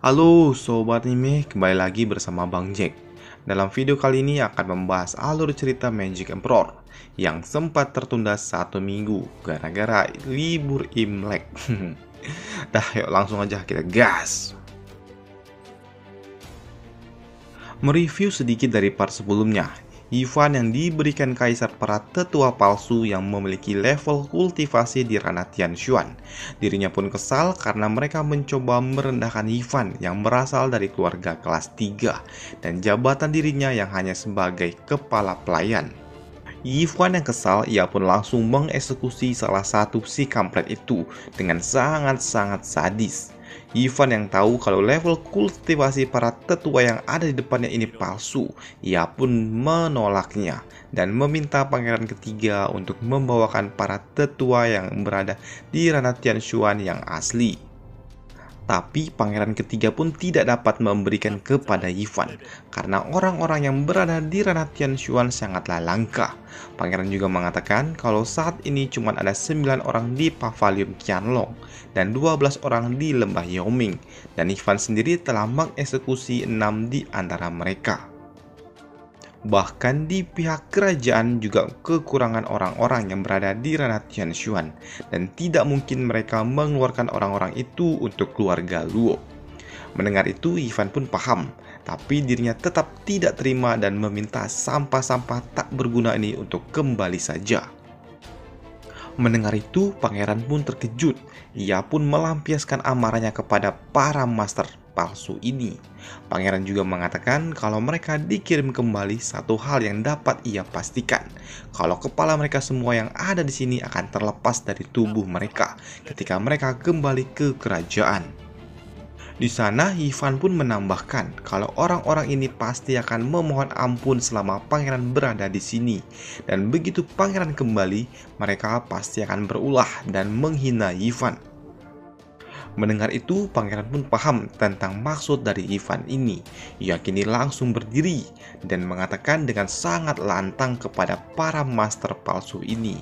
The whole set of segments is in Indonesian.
Halo Sobat Anime, kembali lagi bersama Bang Jack. Dalam video kali ini akan membahas alur cerita Magic Emperor yang sempat tertunda 1 minggu gara-gara libur Imlek. Dah, yuk langsung aja kita gas. Mereview sedikit dari part sebelumnya. Ivan yang diberikan kaisar para tetua palsu yang memiliki level kultivasi di ranah Tianshuan. Dirinya pun kesal karena mereka mencoba merendahkan Ivan yang berasal dari keluarga kelas 3 dan jabatan dirinya yang hanya sebagai kepala pelayan. Ivan yang kesal, ia pun langsung mengeksekusi salah satu si kampret itu dengan sangat-sangat sadis. Ivan yang tahu kalau level kultivasi para tetua yang ada di depannya ini palsu, ia pun menolaknya dan meminta pangeran ketiga untuk membawakan para tetua yang berada di ranah Tianshuan yang asli. Tapi pangeran ketiga pun tidak dapat memberikan kepada Ivan karena orang-orang yang berada di ranah Tianshuan sangatlah langka. Pangeran juga mengatakan kalau saat ini cuma ada 9 orang di Pavilion Qianlong dan 12 orang di Lembah Yaoming, dan Ivan sendiri telah mengeksekusi 6 di antara mereka. Bahkan di pihak kerajaan juga kekurangan orang-orang yang berada di ranah Tianshuan dan tidak mungkin mereka mengeluarkan orang-orang itu untuk keluarga Luo. Mendengar itu, Ivan pun paham, tapi dirinya tetap tidak terima dan meminta sampah-sampah tak berguna ini untuk kembali saja. Mendengar itu, pangeran pun terkejut. Ia pun melampiaskan amarahnya kepada para master palsu ini. Pangeran juga mengatakan kalau mereka dikirim kembali, satu hal yang dapat ia pastikan, kalau kepala mereka semua yang ada di sini akan terlepas dari tubuh mereka ketika mereka kembali ke kerajaan. Di sana, Ivan pun menambahkan kalau orang-orang ini pasti akan memohon ampun selama pangeran berada di sini, dan begitu pangeran kembali, mereka pasti akan berulah dan menghina Ivan. Mendengar itu, pangeran pun paham tentang maksud dari Ivan ini. Ia kini langsung berdiri dan mengatakan dengan sangat lantang kepada para master palsu ini.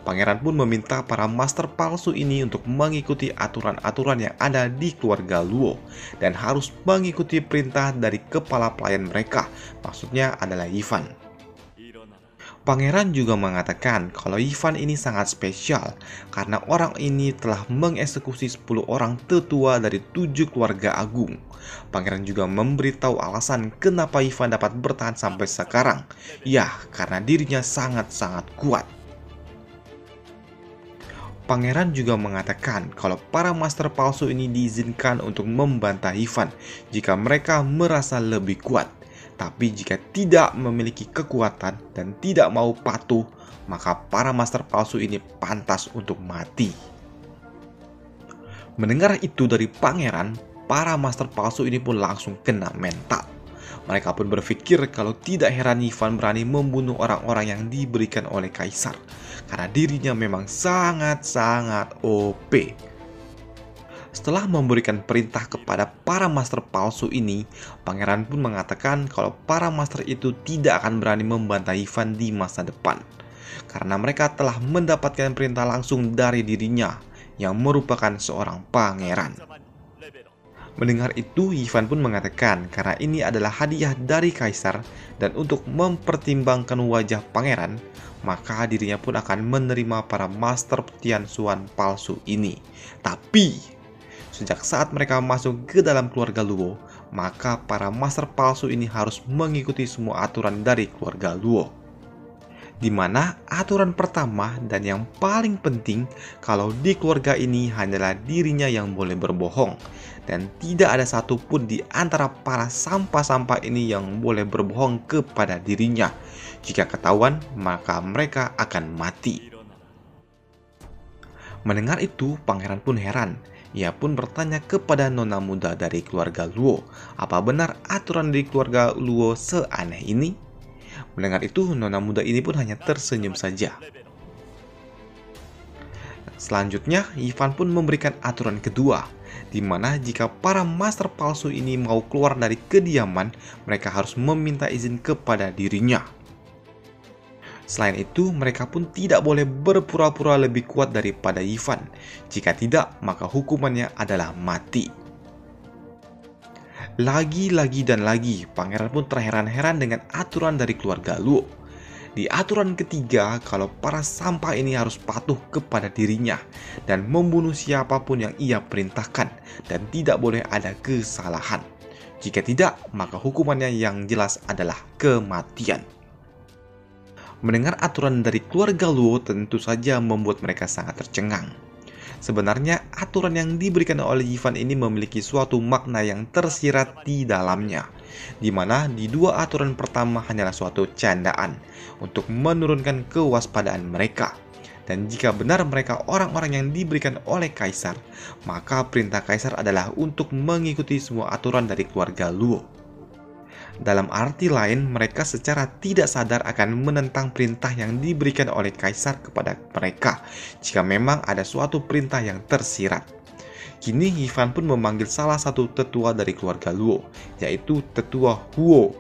Pangeran pun meminta para master palsu ini untuk mengikuti aturan-aturan yang ada di keluarga Luo dan harus mengikuti perintah dari kepala pelayan mereka, maksudnya adalah Ivan. Pangeran juga mengatakan kalau Ivan ini sangat spesial karena orang ini telah mengeksekusi 10 orang tetua dari 7 keluarga agung. Pangeran juga memberitahu alasan kenapa Ivan dapat bertahan sampai sekarang. Ya, karena dirinya sangat-sangat kuat. Pangeran juga mengatakan kalau para master palsu ini diizinkan untuk membantah Ivan jika mereka merasa lebih kuat. Tapi jika tidak memiliki kekuatan dan tidak mau patuh, maka para master palsu ini pantas untuk mati. Mendengar itu dari pangeran, para master palsu ini pun langsung kena mental. Mereka pun berpikir kalau tidak heran Ivan berani membunuh orang-orang yang diberikan oleh kaisar, karena dirinya memang sangat-sangat OP. Setelah memberikan perintah kepada para master palsu ini, pangeran pun mengatakan kalau para master itu tidak akan berani membantah Ivan di masa depan, karena mereka telah mendapatkan perintah langsung dari dirinya, yang merupakan seorang pangeran. Mendengar itu, Ivan pun mengatakan karena ini adalah hadiah dari kaisar dan untuk mempertimbangkan wajah pangeran, maka dirinya pun akan menerima para master Tianshuan palsu ini. Tapi sejak saat mereka masuk ke dalam keluarga Luo, maka para master palsu ini harus mengikuti semua aturan dari keluarga Luo. Di mana aturan pertama dan yang paling penting kalau di keluarga ini hanyalah dirinya yang boleh berbohong, dan tidak ada satupun di antara para sampah-sampah ini yang boleh berbohong kepada dirinya. Jika ketahuan, maka mereka akan mati. Mendengar itu, pangeran pun heran. Ia pun bertanya kepada nona muda dari keluarga Luo, apa benar aturan dari keluarga Luo seaneh ini? Mendengar itu, nona muda ini pun hanya tersenyum saja. Selanjutnya, Ivan pun memberikan aturan kedua, di mana jika para master palsu ini mau keluar dari kediaman, mereka harus meminta izin kepada dirinya. Selain itu, mereka pun tidak boleh berpura-pura lebih kuat daripada Ivan. Jika tidak, maka hukumannya adalah mati. Lagi-lagi dan lagi, pangeran pun terheran-heran dengan aturan dari keluarga Luo. Di aturan ketiga, kalau para sampah ini harus patuh kepada dirinya dan membunuh siapapun yang ia perintahkan dan tidak boleh ada kesalahan. Jika tidak, maka hukumannya yang jelas adalah kematian. Mendengar aturan dari keluarga Luo tentu saja membuat mereka sangat tercengang. Sebenarnya aturan yang diberikan oleh Ivan ini memiliki suatu makna yang tersirat di dalamnya, di mana di dua aturan pertama hanyalah suatu candaan untuk menurunkan kewaspadaan mereka. Dan jika benar mereka orang-orang yang diberikan oleh kaisar, maka perintah kaisar adalah untuk mengikuti semua aturan dari keluarga Luo. Dalam arti lain, mereka secara tidak sadar akan menentang perintah yang diberikan oleh kaisar kepada mereka jika memang ada suatu perintah yang tersirat. Kini Ivan pun memanggil salah satu tetua dari keluarga Luo, yaitu tetua Huo.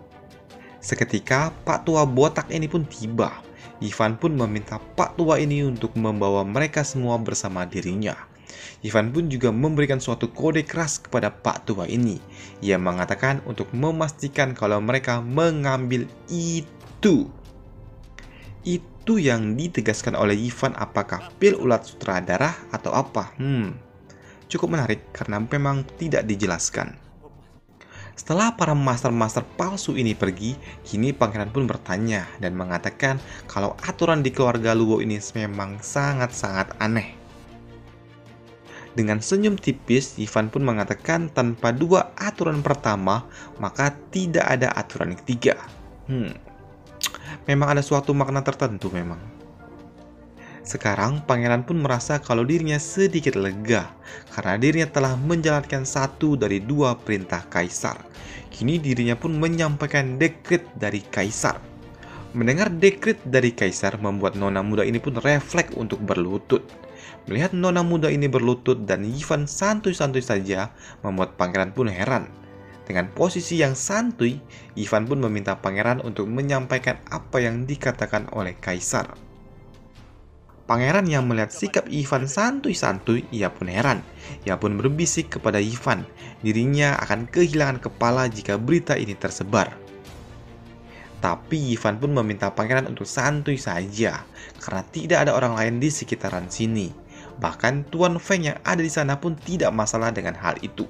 Seketika Pak Tua botak ini pun tiba. Ivan pun meminta Pak Tua ini untuk membawa mereka semua bersama dirinya. Ivan pun juga memberikan suatu kode keras kepada Pak Tua ini. Ia mengatakan untuk memastikan kalau mereka mengambil itu. Itu yang ditegaskan oleh Ivan, apakah pil ulat sutradara atau apa? Cukup menarik karena memang tidak dijelaskan. Setelah para master-master palsu ini pergi, kini pangeran pun bertanya dan mengatakan kalau aturan di keluarga Luo ini memang sangat-sangat aneh. Dengan senyum tipis, Ivan pun mengatakan tanpa dua aturan pertama, maka tidak ada aturan ketiga. Memang ada suatu makna tertentu memang. Sekarang pangeran pun merasa kalau dirinya sedikit lega, karena dirinya telah menjalankan satu dari dua perintah kaisar. Kini dirinya pun menyampaikan dekret dari kaisar. Mendengar dekret dari kaisar membuat nona muda ini pun refleks untuk berlutut. Melihat nona muda ini berlutut dan Ivan santuy-santuy saja membuat pangeran pun heran. Dengan posisi yang santuy, Ivan pun meminta pangeran untuk menyampaikan apa yang dikatakan oleh kaisar. Pangeran yang melihat sikap Ivan santuy-santuy, ia pun heran. Ia pun berbisik kepada Ivan, dirinya akan kehilangan kepala jika berita ini tersebar. Tapi Ivan pun meminta pangeran untuk santuy saja, karena tidak ada orang lain di sekitaran sini. Bahkan Tuan Feng yang ada di sana pun tidak masalah dengan hal itu.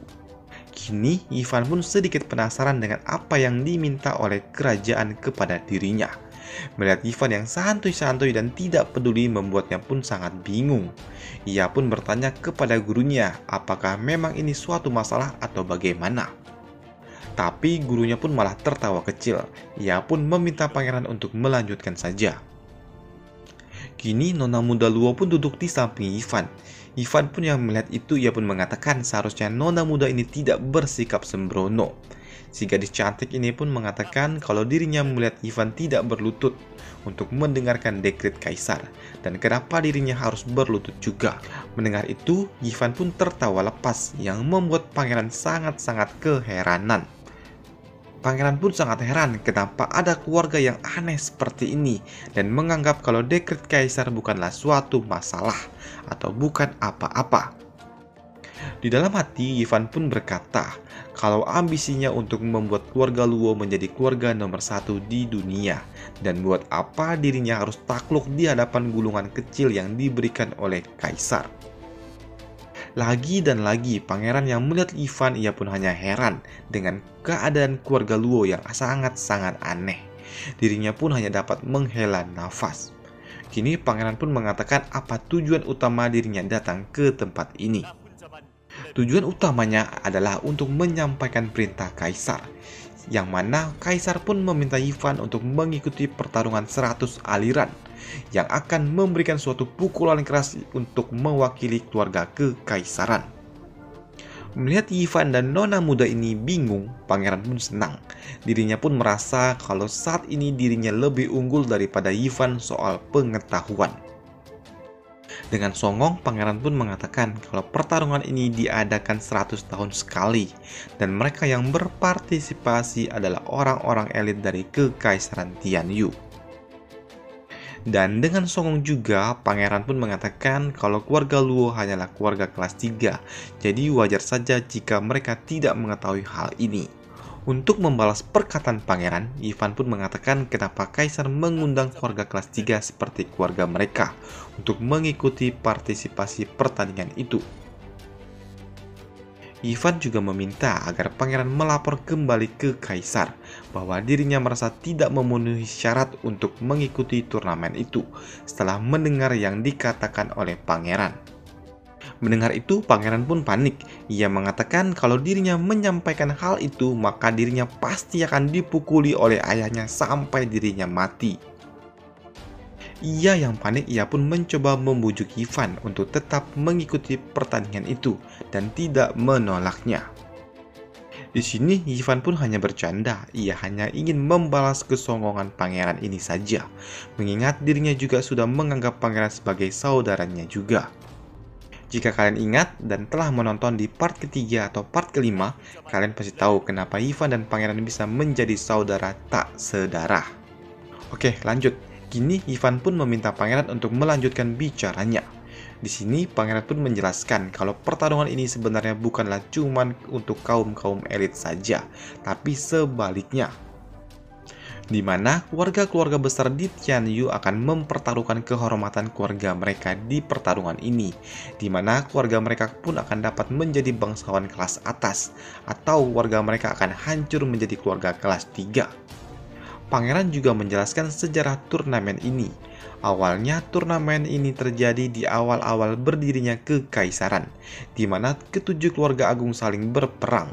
Kini Ivan pun sedikit penasaran dengan apa yang diminta oleh kerajaan kepada dirinya. Melihat Ivan yang santuy-santuy dan tidak peduli membuatnya pun sangat bingung. Ia pun bertanya kepada gurunya apakah memang ini suatu masalah atau bagaimana. Tapi gurunya pun malah tertawa kecil. Ia pun meminta pangeran untuk melanjutkan saja. Kini nona muda Luo pun duduk di samping Ivan. Ivan pun yang melihat itu, ia pun mengatakan seharusnya nona muda ini tidak bersikap sembrono. Si gadis cantik ini pun mengatakan kalau dirinya melihat Ivan tidak berlutut untuk mendengarkan dekret kaisar, dan kenapa dirinya harus berlutut juga. Mendengar itu, Ivan pun tertawa lepas yang membuat pangeran sangat-sangat keheranan. Pangeran pun sangat heran kenapa ada keluarga yang aneh seperti ini dan menganggap kalau dekret kaisar bukanlah suatu masalah atau bukan apa-apa. Di dalam hati, Ivan pun berkata kalau ambisinya untuk membuat keluarga Luo menjadi keluarga nomor satu di dunia, dan buat apa dirinya harus takluk di hadapan gulungan kecil yang diberikan oleh kaisar. Lagi dan lagi, pangeran yang melihat Ivan, ia pun hanya heran dengan keadaan keluarga Luo yang sangat-sangat aneh. Dirinya pun hanya dapat menghela nafas. Kini pangeran pun mengatakan apa tujuan utama dirinya datang ke tempat ini. Tujuan utamanya adalah untuk menyampaikan perintah kaisar, yang mana kaisar pun meminta Ivan untuk mengikuti pertarungan 100 aliran yang akan memberikan suatu pukulan keras untuk mewakili keluarga kekaisaran. Melihat Ivan dan nona muda ini bingung, pangeran pun senang. Dirinya pun merasa kalau saat ini dirinya lebih unggul daripada Ivan soal pengetahuan. Dengan songong, pangeran pun mengatakan kalau pertarungan ini diadakan 100 tahun sekali, dan mereka yang berpartisipasi adalah orang-orang elit dari kekaisaran Tianyu. Dan dengan songong juga, pangeran pun mengatakan kalau keluarga Luo hanyalah keluarga kelas 3, jadi wajar saja jika mereka tidak mengetahui hal ini. Untuk membalas perkataan pangeran, Ivan pun mengatakan kenapa kaisar mengundang keluarga kelas 3 seperti keluarga mereka untuk mengikuti partisipasi pertandingan itu. Ivan juga meminta agar pangeran melapor kembali ke kaisar bahwa dirinya merasa tidak memenuhi syarat untuk mengikuti turnamen itu setelah mendengar yang dikatakan oleh pangeran. Mendengar itu, pangeran pun panik. Ia mengatakan kalau dirinya menyampaikan hal itu, maka dirinya pasti akan dipukuli oleh ayahnya sampai dirinya mati. Ia yang panik, ia pun mencoba membujuk Ivan untuk tetap mengikuti pertandingan itu dan tidak menolaknya. Di sini Ivan pun hanya bercanda, ia hanya ingin membalas kesongkongan pangeran ini saja, mengingat dirinya juga sudah menganggap pangeran sebagai saudaranya juga. Jika kalian ingat dan telah menonton di part ketiga atau part kelima, kalian pasti tahu kenapa Ivan dan pangeran bisa menjadi saudara tak sedarah. Oke, lanjut. Kini Ivan pun meminta pangeran untuk melanjutkan bicaranya. Di sini pangeran pun menjelaskan kalau pertarungan ini sebenarnya bukanlah cuma untuk kaum-kaum elit saja, tapi sebaliknya, di mana keluarga-keluarga besar di Tianyu akan mempertaruhkan kehormatan keluarga mereka di pertarungan ini, di mana keluarga mereka pun akan dapat menjadi bangsawan kelas atas, atau warga mereka akan hancur menjadi keluarga kelas 3. Pangeran juga menjelaskan sejarah turnamen ini. Awalnya turnamen ini terjadi di awal-awal berdirinya kekaisaran, di mana ketujuh keluarga agung saling berperang.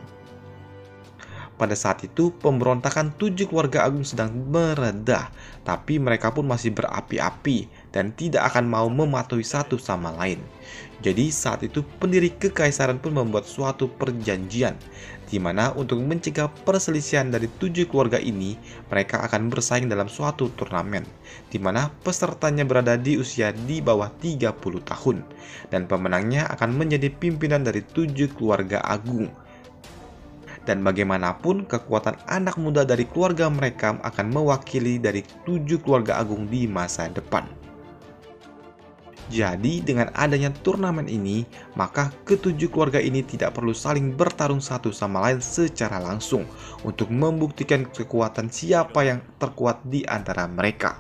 Pada saat itu, pemberontakan 7 keluarga agung sedang mereda, tapi mereka pun masih berapi-api dan tidak akan mau mematuhi satu sama lain. Jadi saat itu pendiri kekaisaran pun membuat suatu perjanjian, di mana untuk mencegah perselisihan dari 7 keluarga ini, mereka akan bersaing dalam suatu turnamen, di mana pesertanya berada di usia di bawah 30 tahun, dan pemenangnya akan menjadi pimpinan dari 7 keluarga agung. Dan bagaimanapun kekuatan anak muda dari keluarga mereka akan mewakili dari 7 keluarga agung di masa depan. Jadi dengan adanya turnamen ini, maka ketujuh keluarga ini tidak perlu saling bertarung satu sama lain secara langsung untuk membuktikan kekuatan siapa yang terkuat di antara mereka.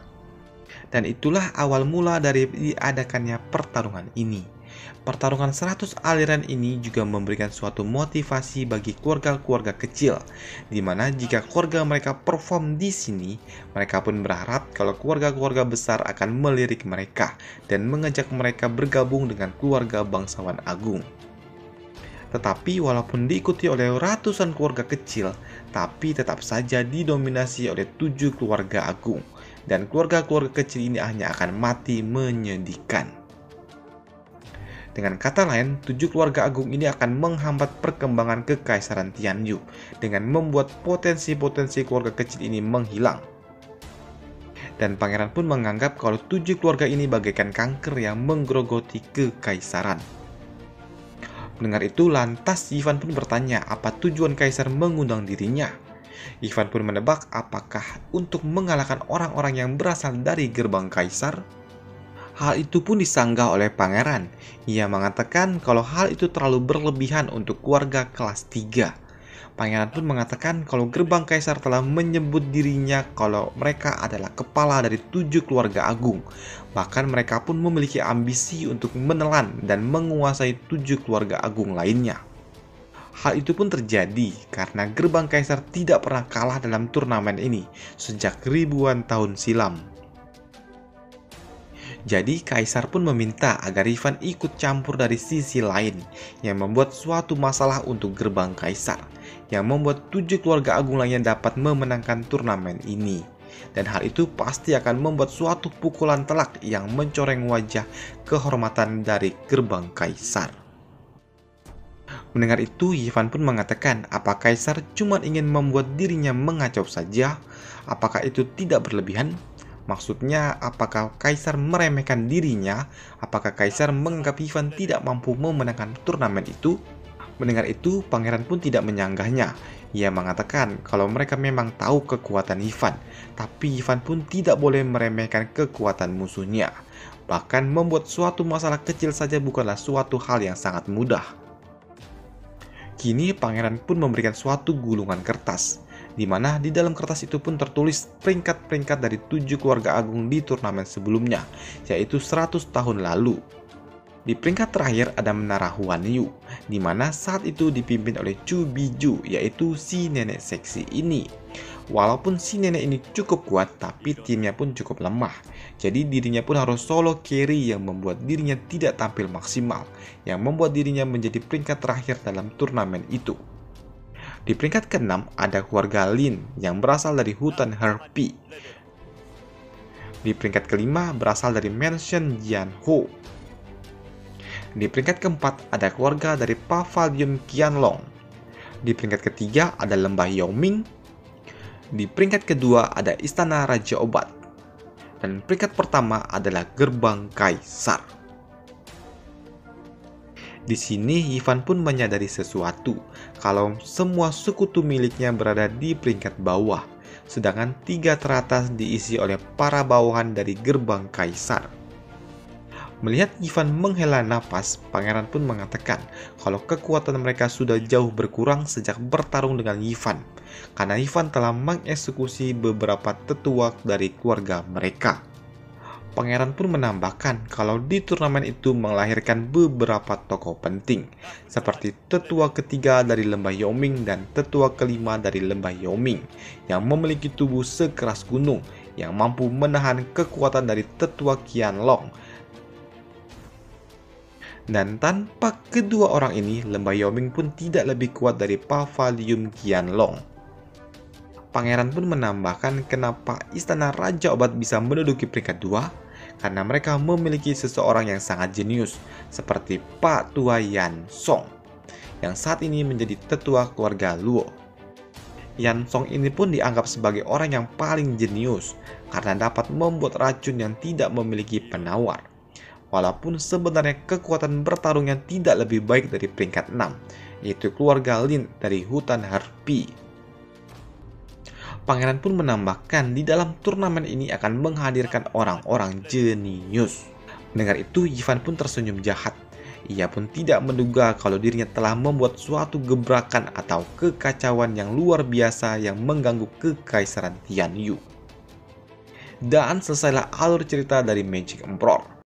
Dan itulah awal mula dari diadakannya pertarungan ini. Pertarungan 100 aliran ini juga memberikan suatu motivasi bagi keluarga-keluarga kecil, di mana jika keluarga mereka perform di sini, mereka pun berharap kalau keluarga-keluarga besar akan melirik mereka dan mengajak mereka bergabung dengan keluarga bangsawan agung. Tetapi walaupun diikuti oleh ratusan keluarga kecil, tapi tetap saja didominasi oleh 7 keluarga agung, dan keluarga-keluarga kecil ini hanya akan mati menyedihkan. Dengan kata lain, 7 keluarga agung ini akan menghambat perkembangan kekaisaran Tianyu dengan membuat potensi-potensi keluarga kecil ini menghilang. Dan pangeran pun menganggap kalau 7 keluarga ini bagaikan kanker yang menggerogoti kekaisaran. Mendengar itu, lantas Ivan pun bertanya apa tujuan kaisar mengundang dirinya. Ivan pun menebak apakah untuk mengalahkan orang-orang yang berasal dari gerbang kaisar. Hal itu pun disanggah oleh pangeran. Ia mengatakan kalau hal itu terlalu berlebihan untuk keluarga kelas 3. Pangeran pun mengatakan kalau gerbang kaisar telah menyebut dirinya kalau mereka adalah kepala dari 7 keluarga agung. Bahkan mereka pun memiliki ambisi untuk menelan dan menguasai 7 keluarga agung lainnya. Hal itu pun terjadi karena gerbang kaisar tidak pernah kalah dalam turnamen ini sejak ribuan tahun silam. Jadi kaisar pun meminta agar Ivan ikut campur dari sisi lain yang membuat suatu masalah untuk gerbang kaisar, yang membuat 7 keluarga agung lainnya dapat memenangkan turnamen ini. Dan hal itu pasti akan membuat suatu pukulan telak yang mencoreng wajah kehormatan dari gerbang kaisar. Mendengar itu, Ivan pun mengatakan apa kaisar cuma ingin membuat dirinya mengacau saja? Apakah itu tidak berlebihan? Maksudnya, apakah kaisar meremehkan dirinya? Apakah kaisar menganggap Ivan tidak mampu memenangkan turnamen itu? Mendengar itu, pangeran pun tidak menyanggahnya. Ia mengatakan kalau mereka memang tahu kekuatan Ivan, tapi Ivan pun tidak boleh meremehkan kekuatan musuhnya. Bahkan membuat suatu masalah kecil saja bukanlah suatu hal yang sangat mudah. Kini pangeran pun memberikan suatu gulungan kertas. di mana di dalam kertas itu pun tertulis peringkat-peringkat dari 7 keluarga agung di turnamen sebelumnya, yaitu 100 tahun lalu. Di peringkat terakhir ada Menara Huan Yu, di mana saat itu dipimpin oleh Chu Biju, yaitu si nenek seksi ini. Walaupun si nenek ini cukup kuat, tapi timnya pun cukup lemah. Jadi dirinya pun harus solo carry yang membuat dirinya tidak tampil maksimal, yang membuat dirinya menjadi peringkat terakhir dalam turnamen itu. Di peringkat ke-6 ada keluarga Lin yang berasal dari hutan Herpy. Di peringkat ke-5 berasal dari Mansion Jianho. Di peringkat ke-4 ada keluarga dari Pavilion Qianlong. Di peringkat ke-3 ada Lembah Yaoming. Di peringkat kedua ada Istana Raja Obat. Dan peringkat pertama adalah Gerbang Kaisar. Di sini Yifan pun menyadari sesuatu, kalau semua sekutu miliknya berada di peringkat bawah, sedangkan 3 teratas diisi oleh para bawahan dari Gerbang Kaisar. Melihat Yifan menghela napas, pangeran pun mengatakan kalau kekuatan mereka sudah jauh berkurang sejak bertarung dengan Yifan, karena Yifan telah mengeksekusi beberapa tetua dari keluarga mereka. Pangeran pun menambahkan kalau di turnamen itu melahirkan beberapa tokoh penting, seperti tetua ketiga dari Lembah Yaoming dan tetua kelima dari Lembah Yaoming, yang memiliki tubuh sekeras gunung, yang mampu menahan kekuatan dari tetua Qianlong. Dan tanpa kedua orang ini, Lembah Yaoming pun tidak lebih kuat dari Pavilion Qianlong. Pangeran pun menambahkan kenapa Istana Raja Obat bisa menduduki peringkat 2, karena mereka memiliki seseorang yang sangat jenius, seperti Pak Tua Yan Song, yang saat ini menjadi tetua keluarga Luo. Yan Song ini pun dianggap sebagai orang yang paling jenius, karena dapat membuat racun yang tidak memiliki penawar. Walaupun sebenarnya kekuatan bertarungnya tidak lebih baik dari peringkat 6, yaitu keluarga Lin dari hutan Herpy. Pangeran pun menambahkan di dalam turnamen ini akan menghadirkan orang-orang jenius. Mendengar itu, Yifan pun tersenyum jahat. Ia pun tidak menduga kalau dirinya telah membuat suatu gebrakan atau kekacauan yang luar biasa yang mengganggu kekaisaran Tianyu. Dan selesailah alur cerita dari Magic Emperor.